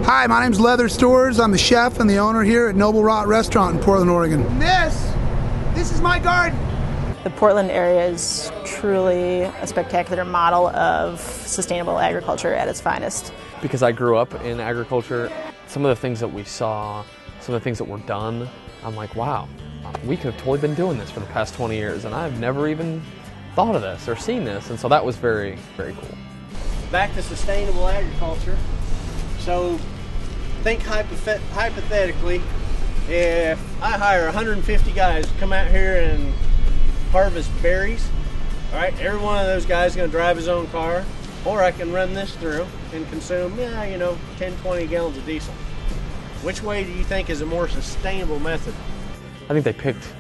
Hi, my name's Leather Stores. I'm the chef and the owner here at Noble Rot Restaurant in Portland, Oregon. This is my garden. The Portland area is truly a spectacular model of sustainable agriculture at its finest. Because I grew up in agriculture, some of the things that we saw, some of the things that were done, I'm like, wow, we could have totally been doing this for the past 20 years, and I've never even thought of this or seen this, and so that was very, very cool. Back to sustainable agriculture. So think hypothetically, if I hire 150 guys to come out here and harvest berries, all right, every one of those guys is going to drive his own car, or I can run this through and consume, 10, 20 gallons of diesel. Which way do you think is a more sustainable method? I think they picked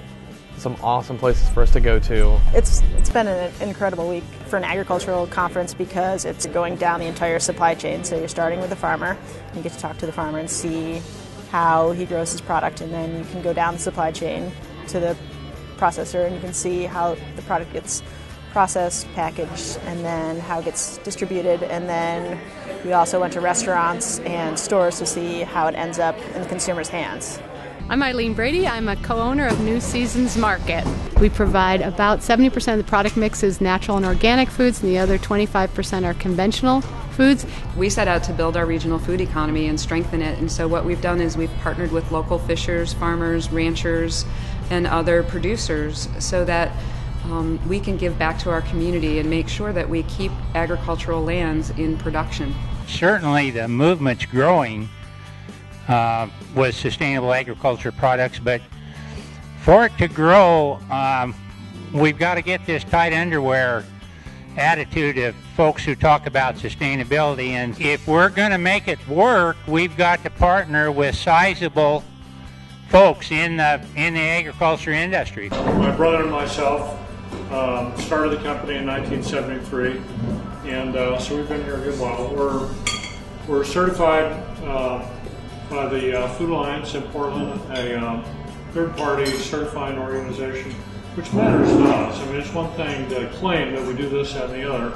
some awesome places for us to go to. It's been an incredible week for an agricultural conference because it's going down the entire supply chain. So you're starting with the farmer, you get to talk to the farmer and see how he grows his product, and then you can go down the supply chain to the processor and you can see how the product gets processed, packaged, and then how it gets distributed. And then we also went to restaurants and stores to see how it ends up in the consumer's hands. I'm Eileen Brady. I'm a co-owner of New Seasons Market. We provide about 70% of the product mix is natural and organic foods, and the other 25% are conventional foods. We set out to build our regional food economy and strengthen it, and so what we've done is we've partnered with local fishers, farmers, ranchers, and other producers so that we can give back to our community and make sure that we keep agricultural lands in production. Certainly the movement's growing with sustainable agriculture products, but for it to grow, we've got to get this tight underwear attitude of folks who talk about sustainability, and if we're going to make it work, we've got to partner with sizable folks in the agriculture industry. My brother and myself started the company in 1973, and so we've been here a good while. We're certified by the Food Alliance in Portland, a third-party certifying organization, which matters to us. I mean, it's one thing to claim that we do this, that, and the other.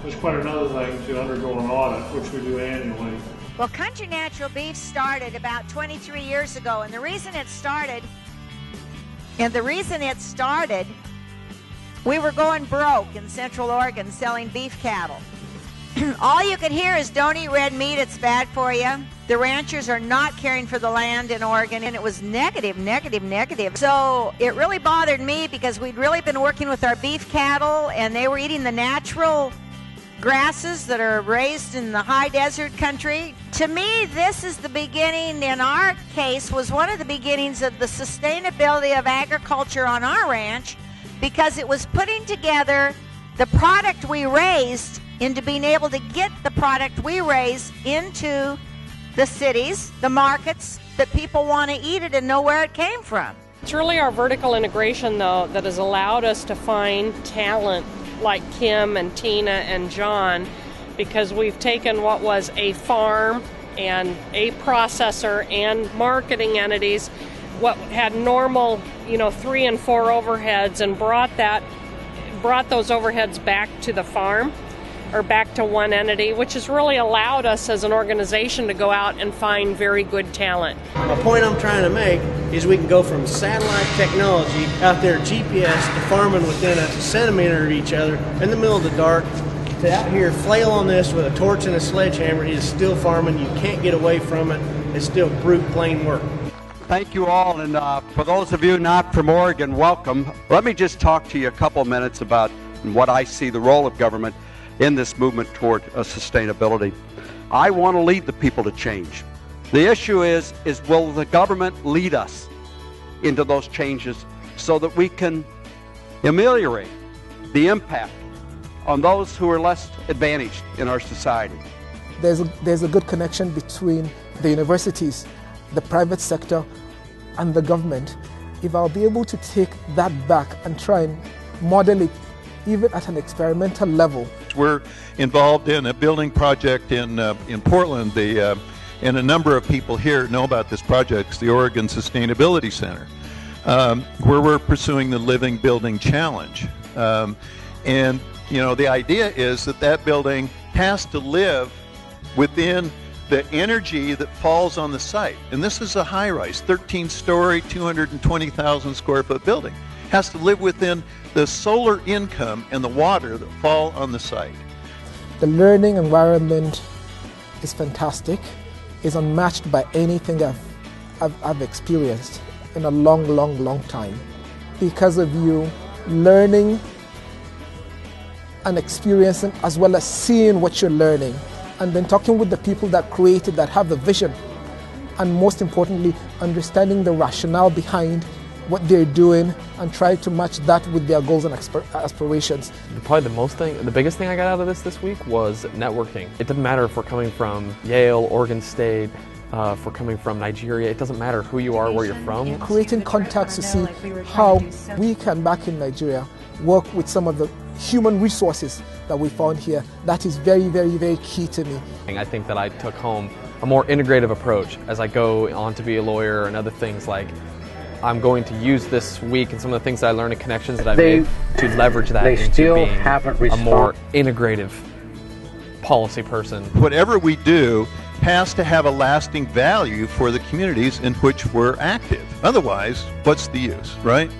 It's quite another thing to undergo an audit, which we do annually. Well, Country Natural Beef started about 23 years ago, and the reason it started, we were going broke in Central Oregon selling beef cattle. All you could hear is, don't eat red meat, it's bad for you. The ranchers are not caring for the land in Oregon, and it was negative. So it really bothered me because we'd really been working with our beef cattle, and they were eating the natural grasses that are raised in the high desert country. To me, this is the beginning, in our case, was one of the beginnings of the sustainability of agriculture on our ranch, because it was putting together the product we raised into being able to get the product we raise into the cities, the markets, that people want to eat it and know where it came from. It's really our vertical integration, though, that has allowed us to find talent like Kim and Tina and John, because we've taken what was a farm and a processor and marketing entities, what had normal, 3 and 4 overheads, and brought those overheads back to the farm, or back to one entity, which has really allowed us as an organization to go out and find very good talent. The point I'm trying to make is we can go from satellite technology out there, GPS, to farming within a centimeter of each other in the middle of the dark, to out here flail on this with a torch and a sledgehammer. It is still farming. You can't get away from it. It's still brute, plain work. Thank you all, and for those of you not from Oregon, welcome. Let me just talk to you a couple minutes about what I see the role of government in this movement toward sustainability. I want to lead the people to change. The issue is will the government lead us into those changes so that we can ameliorate the impact on those who are less advantaged in our society? There's a good connection between the universities, the private sector, and the government. If I'll be able to take that back and try and model it even at an experimental level. We're involved in a building project in Portland. And a number of people here know about this project. It's the Oregon Sustainability Center, where we're pursuing the Living Building Challenge. The idea is that building has to live within the energy that falls on the site, and this is a high-rise, 13-story, 220,000 square foot building, has to live within the solar income and the water that fall on the site. The learning environment is fantastic. It's unmatched by anything I've experienced in a long time. Because of you learning and experiencing as well as seeing what you're learning, and then talking with the people that created, that have the vision, and most importantly, understanding the rationale behind what they're doing and try to match that with their goals and aspirations. Probably the biggest thing I got out of this week was networking. It doesn't matter if we're coming from Yale, Oregon State, if we're coming from Nigeria. It doesn't matter who you are, where you're from. Creating contacts to see how we can, back in Nigeria, work with some of the human resources that we found here. That is very key to me. I think that I took home a more integrative approach as I go on to be a lawyer and other things. Like, I'm going to use this week and some of the things that I learned in connections that I made to leverage that into being a more integrative policy person. Whatever we do has to have a lasting value for the communities in which we're active. Otherwise, what's the use, right?